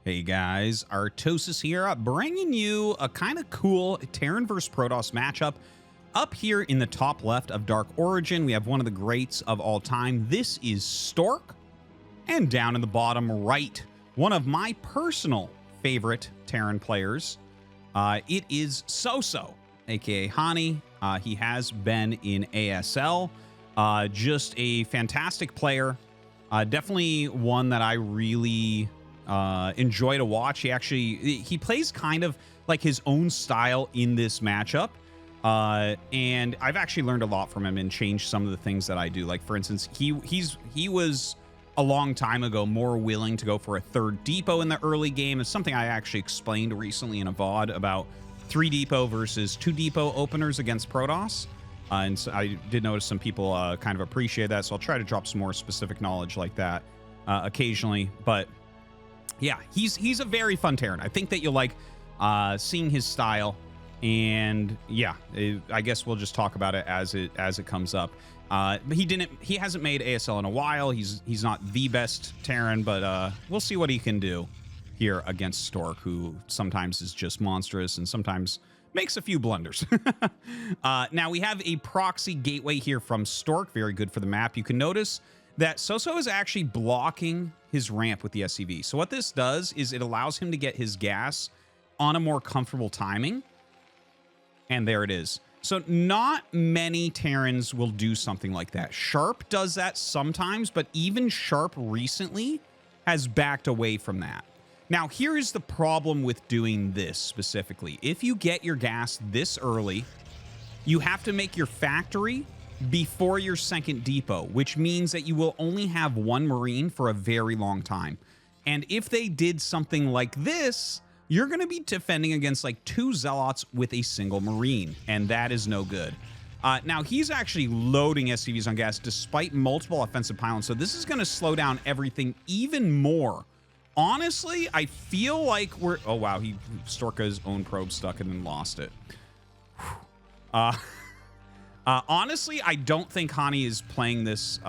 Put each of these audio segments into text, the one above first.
Hey guys, Artosis here, bringing you a kind of cool Terran vs. Protoss matchup. Up here in the top left of Dark Origin, we have one of the greats of all time. This is Stork. And down in the bottom right, one of my personal favorite Terran players. It is Soso, aka Hani. He has been in ASL. Just a fantastic player. Definitely one that I really enjoy to watch. He plays kind of like his own style in this matchup. And I've actually learned a lot from him and changed some of the things that I do. Like, for instance, he was a long time ago more willing to go for a third depot in the early game. It's something I actually explained recently in a VOD about 3 depot versus 2 depot openers against Protoss. And so I did notice some people kind of appreciate that, so I'll try to drop some more specific knowledge like that occasionally. But yeah, he's a very fun Terran. I think that you'll like seeing his style. And yeah, I guess we'll just talk about it as it comes up. He hasn't made ASL in a while. He's not the best Terran, but we'll see what he can do here against Stork, who sometimes is just monstrous and sometimes makes a few blunders. Now we have a proxy gateway here from Stork, very good for the map. You can notice that Soso is actually blocking his ramp with the SCV. So what this does is it allows him to get his gas on a more comfortable timing. And there it is. So not many Terrans will do something like that. Sharp does that sometimes, but even Sharp recently has backed away from that. Now, here is the problem with doing this specifically. If you get your gas this early, you have to make your factory before your second depot, which means that you will only have 1 Marine for a very long time. And if they did something like this, you're going to be defending against like 2 Zealots with a single Marine, and that is no good. Now, he's actually loading SCVs on gas despite multiple offensive pylons, so this is going to slow down everything even more. Honestly, I feel like we're... Oh, wow, he Stork got his own probe stuck and then lost it. Honestly, I don't think Hani is playing this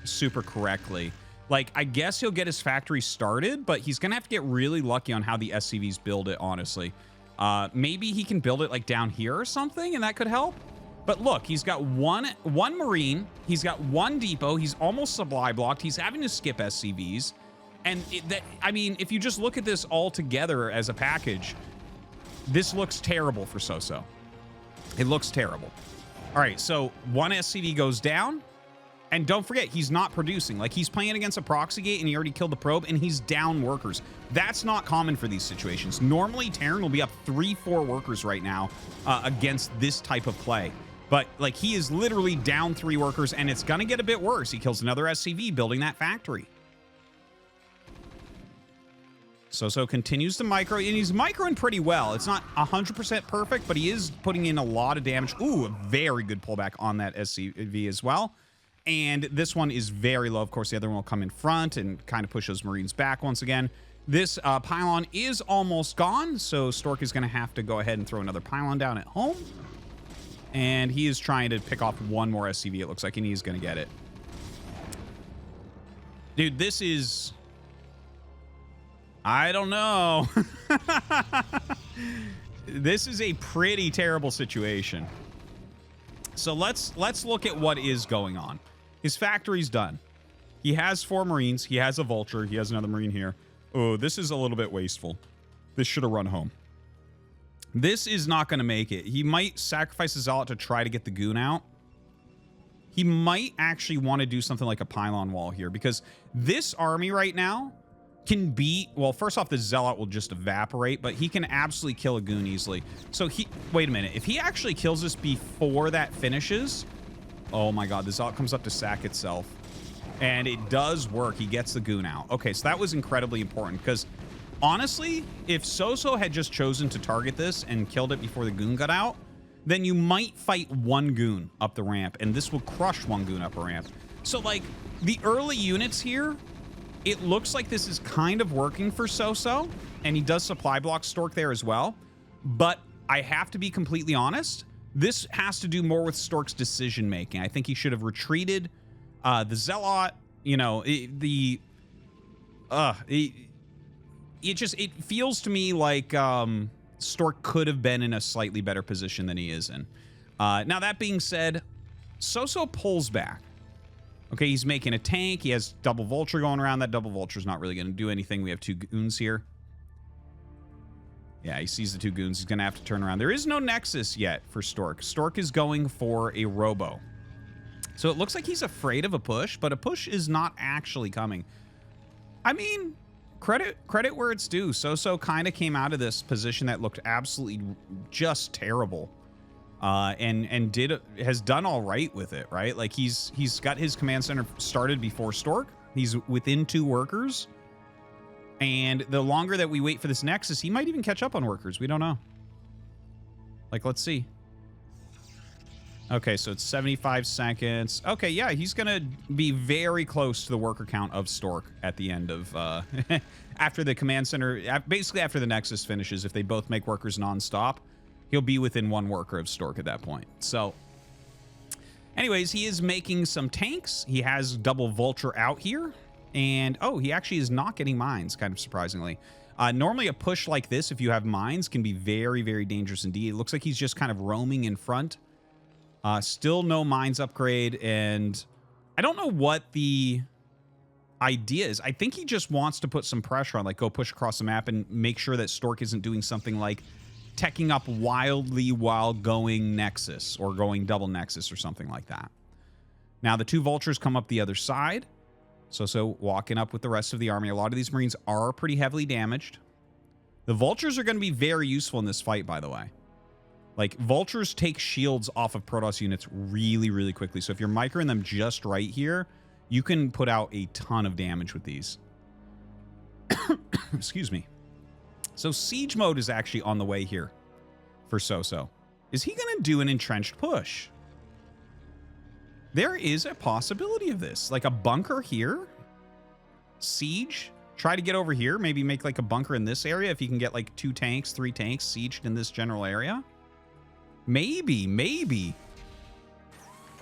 super correctly. Like, I guess he'll get his factory started, but he's going to have to get really lucky on how the SCVs build it, honestly. Maybe he can build it, like, down here or something, and that could help. But look, he's got one Marine. He's got 1 depot. He's almost supply blocked. He's having to skip SCVs. And, I mean, if you just look at this all together as a package, this looks terrible for Soso. It looks terrible. All right, so 1 SCV goes down. And don't forget, he's not producing. Like, he's playing against a proxy gate and he already killed the probe and he's down workers. That's not common for these situations. Normally, Terran will be up 3-4 workers right now against this type of play. But, like, he is literally down 3 workers and it's going to get a bit worse. He kills another SCV building that factory. Soso continues to micro, and he's microing pretty well. It's not 100% perfect, but he is putting in a lot of damage. Ooh, a very good pullback on that SCV as well. And this one is very low. Of course, the other one will come in front and kind of push those Marines back once again. This pylon is almost gone, so Stork is going to have to go ahead and throw another pylon down at home. And he is trying to pick off 1 more SCV, it looks like, and he's going to get it. Dude, this is... I don't know. This is a pretty terrible situation. So let's look at what is going on. His factory's done. He has 4 Marines. He has a Vulture. He has another Marine here. Oh, this is a little bit wasteful. This should have run home. This is not going to make it. He might sacrifice his Zealot to try to get the Goon out. He might actually want to do something like a pylon wall here, because this army right now can beat... Well, first off, the Zealot will just evaporate, but he can absolutely kill a Goon easily. So he... Wait a minute. If he actually kills this before that finishes... Oh my god, the Zealot comes up to sack itself. And it does work. He gets the Goon out. Okay, so that was incredibly important, because honestly, if Soso had just chosen to target this and killed it before the Goon got out, then you might fight 1 Goon up the ramp, and this will crush 1 Goon up a ramp. So, like, the early units here... It looks like this is kind of working for Soso, and he does supply block Stork there as well. But I have to be completely honest, this has to do more with Stork's decision making. I think he should have retreated. The Zealot, you know, it feels to me like Stork could have been in a slightly better position than he is in. Now, that being said, Soso pulls back. Okay, he's making a tank. He has double vulture going around. That double vulture's not really going to do anything. We have 2 goons here. Yeah, he sees the 2 goons. He's going to have to turn around. There is no Nexus yet for Stork. Stork is going for a Robo. So it looks like he's afraid of a push, but a push is not actually coming. I mean, credit where it's due. Soso kind of came out of this position that looked absolutely just terrible. And has done all right with it, right? Like he's got his command center started before Stork. He's within 2 workers. And the longer that we wait for this Nexus, he might even catch up on workers. We don't know. Like, let's see. Okay, so it's 75 seconds. Okay, yeah, he's going to be very close to the worker count of Stork at the end of, after the command center, basically after the Nexus finishes, if they both make workers nonstop, he'll be within 1 worker of Stork at that point. So, anyways, he is making some tanks. He has double vulture out here. And, oh, he actually is not getting mines, kind of surprisingly. Normally a push like this, if you have mines, can be very, very dangerous indeed. It looks like he's just kind of roaming in front. Still no mines upgrade, and I don't know what the idea is. I think he just wants to put some pressure on, like go push across the map and make sure that Stork isn't doing something like teching up wildly while going Nexus or going double Nexus or something like that. Now the 2 vultures come up the other side. So walking up with the rest of the army. A lot of these Marines are pretty heavily damaged. The vultures are going to be very useful in this fight, by the way. Like, vultures take shields off of Protoss units really, really quickly. So if you're microing them just right here, you can put out a ton of damage with these. Excuse me. So siege mode is actually on the way here for Soso. Is he going to do an entrenched push? There is a possibility of this. Like a bunker here. Siege. Try to get over here. Maybe make like a bunker in this area. If you can get like 2 tanks, 3 tanks sieged in this general area. Maybe.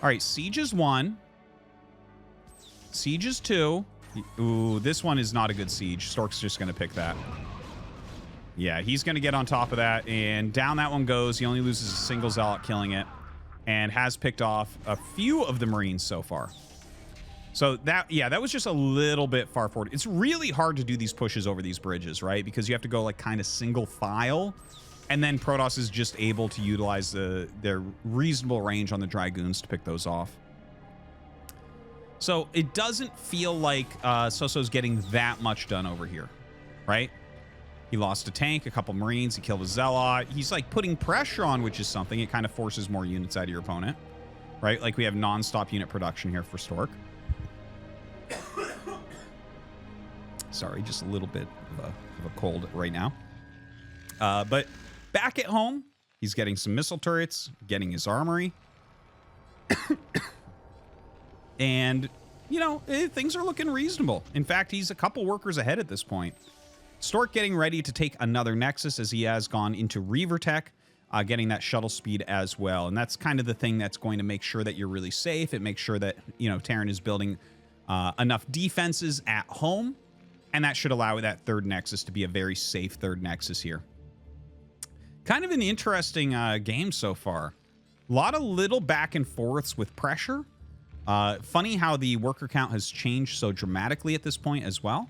All right, siege is 1. Siege is 2. Ooh, this one is not a good siege. Stork's just going to pick that. Yeah, he's going to get on top of that. And down that one goes. He only loses a single zealot, killing it. And has picked off a few of the Marines so far. So that, yeah, that was just a little bit far forward. It's really hard to do these pushes over these bridges, right? Because you have to go like kind of single file. And then Protoss is just able to utilize their reasonable range on the Dragoons to pick those off. So it doesn't feel like Soso's getting that much done over here, right? He lost a tank, a couple Marines, he killed a Zealot. He's like putting pressure on, which is something. It kind of forces more units out of your opponent, right? Like we have non-stop unit production here for Stork. Sorry, just a little bit of a cold right now. But back at home, he's getting some missile turrets, getting his armory. And, you know, things are looking reasonable. In fact, he's a couple workers ahead at this point. Stork getting ready to take another Nexus as he has gone into Reaver Tech, getting that shuttle speed as well. And that's kind of the thing that's going to make sure that you're really safe. It makes sure that, you know, Terran is building enough defenses at home. And that should allow that 3rd Nexus to be a very safe 3rd Nexus here. Kind of an interesting game so far. A lot of little back and forths with pressure. Funny how the worker count has changed so dramatically at this point as well.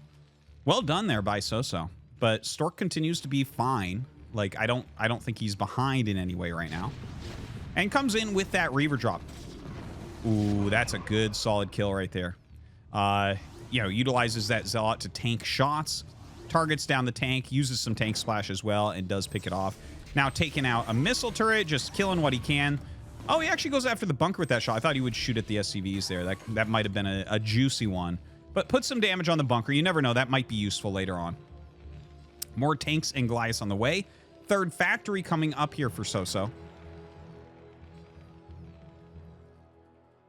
Well done there by Soso. But Stork continues to be fine. Like, I don't think he's behind in any way right now. And comes in with that Reaver drop. Ooh, that's a good solid kill right there. You know, utilizes that Zealot to tank shots. Targets down the tank, uses some tank splash as well, and does pick it off. Now taking out a missile turret, just killing what he can. Oh, he actually goes after the bunker with that shot. I thought he would shoot at the SCVs there. That might have been a juicy one. But put some damage on the bunker. You never know. That might be useful later on. More tanks and Goliaths on the way. 3rd factory coming up here for Soso.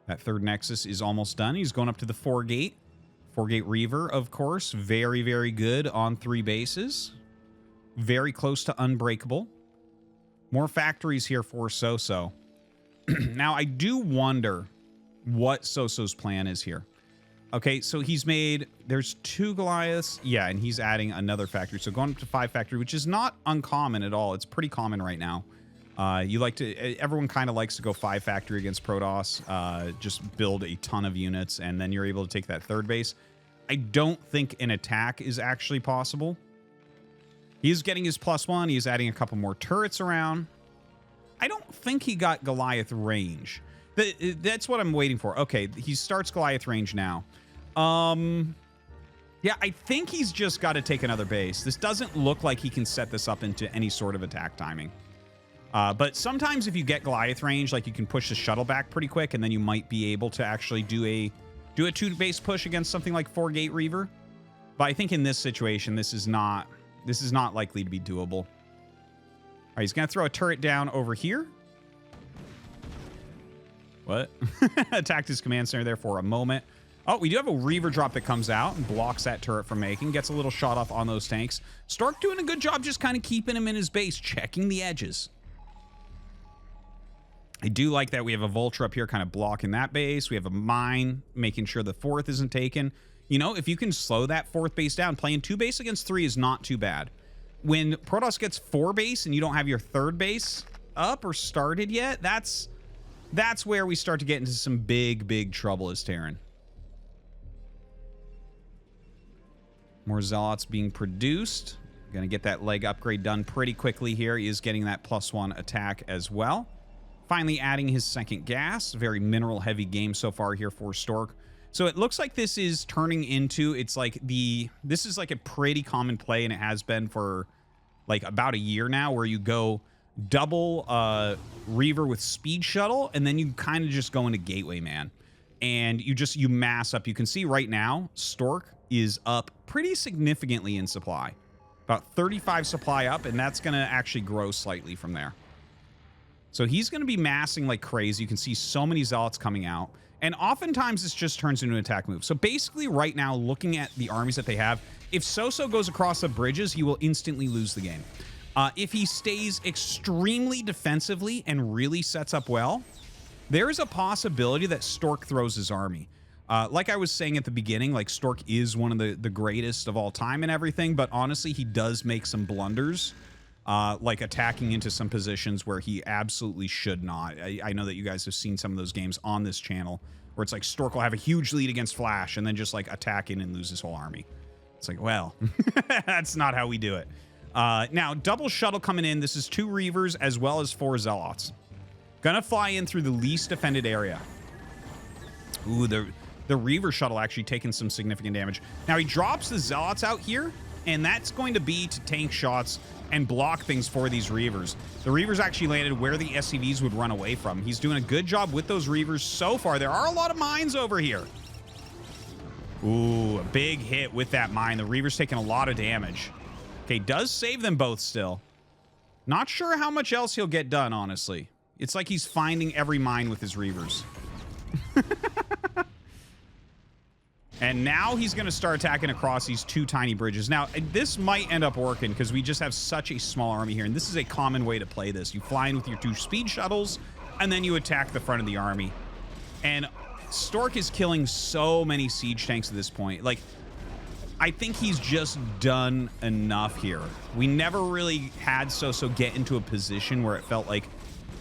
That 3rd Nexus is almost done. He's going up to the 4-gate. 4-gate Reaver, of course. Very, very good on 3 bases. Very close to unbreakable. More factories here for Soso. Now, I do wonder what Soso's plan is here. Okay, so he's made, there's 2 Goliaths. Yeah, and he's adding another factory. So going up to 5 factory, which is not uncommon at all. It's pretty common right now. You like to, everyone kind of likes to go 5 factory against Protoss. Just build a ton of units, and then you're able to take that 3rd base. I don't think an attack is actually possible. He's getting his +1. He's adding a couple more turrets around. I don't think he got Goliath range. That's what I'm waiting for. Okay, he starts Goliath range now. Yeah, I think he's just got to take another base. This doesn't look like he can set this up into any sort of attack timing. But sometimes if you get Goliath range, like you can push the shuttle back pretty quick, and then you might be able to actually do a 2-base push against something like 4-gate Reaver. But I think in this situation, this is not likely to be doable. All right, he's going to throw a turret down over here. What? Attacked his command center there for a moment. Oh, we do have a Reaver drop that comes out and blocks that turret from making. Gets a little shot off on those tanks. Stork doing a good job just kind of keeping him in his base, checking the edges. I do like that we have a Vulture up here kind of blocking that base. We have a mine making sure the 4th isn't taken. You know, if you can slow that 4th base down, playing 2 base against 3 is not too bad. When Protoss gets 4 base and you don't have your 3rd base up or started yet, that's where we start to get into some big trouble as Terran. More Zealots being produced. Gonna get that leg upgrade done pretty quickly here. He is getting that +1 attack as well. Finally adding his 2nd gas. Very mineral heavy game so far here for Stork. So it looks like this is turning into, this is like a pretty common play, and it has been for like about a year now, where you go double Reaver with speed shuttle, and then you kind of just go into gateway man, and you mass up. You can see right now Stork is up pretty significantly in supply, about 35 supply up, and that's going to actually grow slightly from there. So he's going to be massing like crazy. You can see so many Zealots coming out, and oftentimes this just turns into an attack move. So basically right now, looking at the armies that they have, if Soso goes across the bridges, he will instantly lose the game. If he stays extremely defensively and really sets up well, there is a possibility that Stork throws his army. Like I was saying at the beginning, like Stork is one of the greatest of all time and everything, but honestly, he does make some blunders, like attacking into some positions where he absolutely should not. I know that you guys have seen some of those games on this channel where it's like Stork will have a huge lead against Flash and then just like attack in and lose his whole army. It's like, well, that's not how we do it. Now, double shuttle coming in. This is 2 Reavers as well as 4 Zealots. Gonna fly in through the least defended area. Ooh, the Reaver shuttle actually taking some significant damage. Now, he drops the Zealots out here, and that's going to be to tank shots and block things for these Reavers. The Reavers actually landed where the SCVs would run away from. He's doing a good job with those Reavers so far. There are a lot of mines over here. Ooh, a big hit with that mine. The Reaver's taking a lot of damage. Okay, does save them both still. Not sure how much else he'll get done, honestly. It's like he's finding every mine with his Reavers. And now he's going to start attacking across these 2 tiny bridges. Now, this might end up working because we just have such a small army here. And this is a common way to play this. You fly in with your 2 speed shuttles, and then you attack the front of the army. And Stork is killing so many siege tanks at this point. Like, I think he's just done enough here. We never really had Soso get into a position where it felt like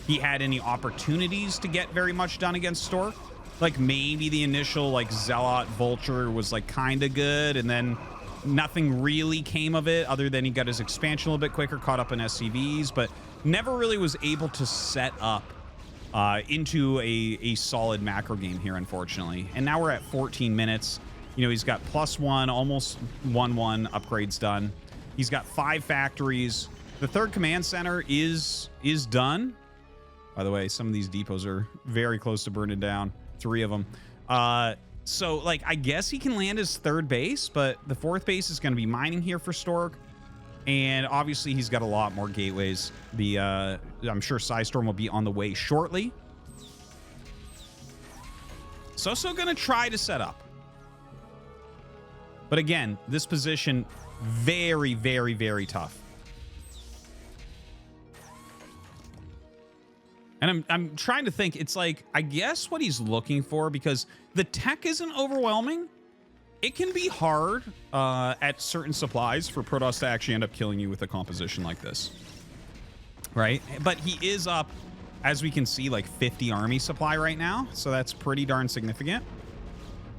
he had any opportunities to get very much done against Stork. Like maybe the initial like Zealot Vulture was like kind of good, and then nothing really came of it other than he got his expansion a little bit quicker, caught up in SCVs, but never really was able to set up into a solid macro game here, unfortunately. And now we're at 14 minutes. You know, he's got +1, almost 1-1 upgrades done. He's got 5 factories. The 3rd command center is done. By the way, some of these depots are very close to burning down. 3 of them. So, like, I guess he can land his 3rd base, but the 4th base is going to be mining here for Stork. And obviously, he's got a lot more gateways. I'm sure Psystorm will be on the way shortly. Soso going to try to set up. But again, this position, very tough. And I'm trying to think, it's like, I guess what he's looking for, because the tech isn't overwhelming. It can be hard at certain supplies for Protoss to actually end up killing you with a composition like this, right? But he is up, as we can see, like 50 army supply right now, so that's pretty darn significant.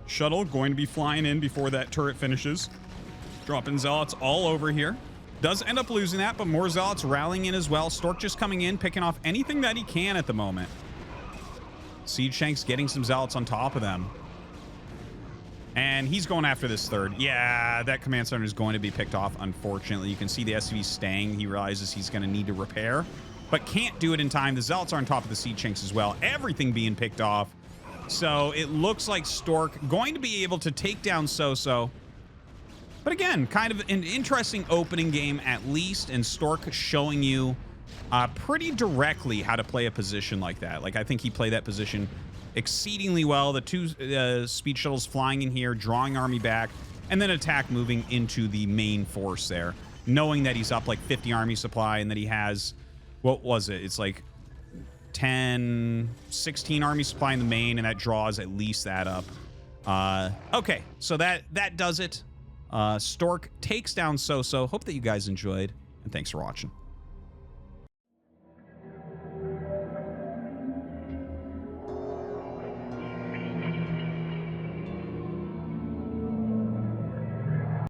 Shuttle going to be flying in before that turret finishes. Dropping Zealots all over here. Does end up losing that, but more Zealots rallying in as well. Stork just coming in, picking off anything that he can at the moment. Siege Tanks getting some Zealots on top of them. And he's going after this third. Yeah, that command center is going to be picked off, unfortunately. You can see the SCV staying. He realizes he's going to need to repair, but can't do it in time. The Zealots are on top of the Siege Tanks as well. Everything being picked off. So it looks like Stork going to be able to take down Soso. But again, kind of an interesting opening game at least, and Stork showing you pretty directly how to play a position like that. Like, I think he played that position exceedingly well. The two speed shuttles flying in here, drawing army back, and then attack moving into the main force there, knowing that he's up like 50 army supply and that he has, what was it? It's like 10, 16 army supply in the main, and that draws at least that up. Okay, so that does it. Stork takes down Soso. Hope that you guys enjoyed, and thanks for watching.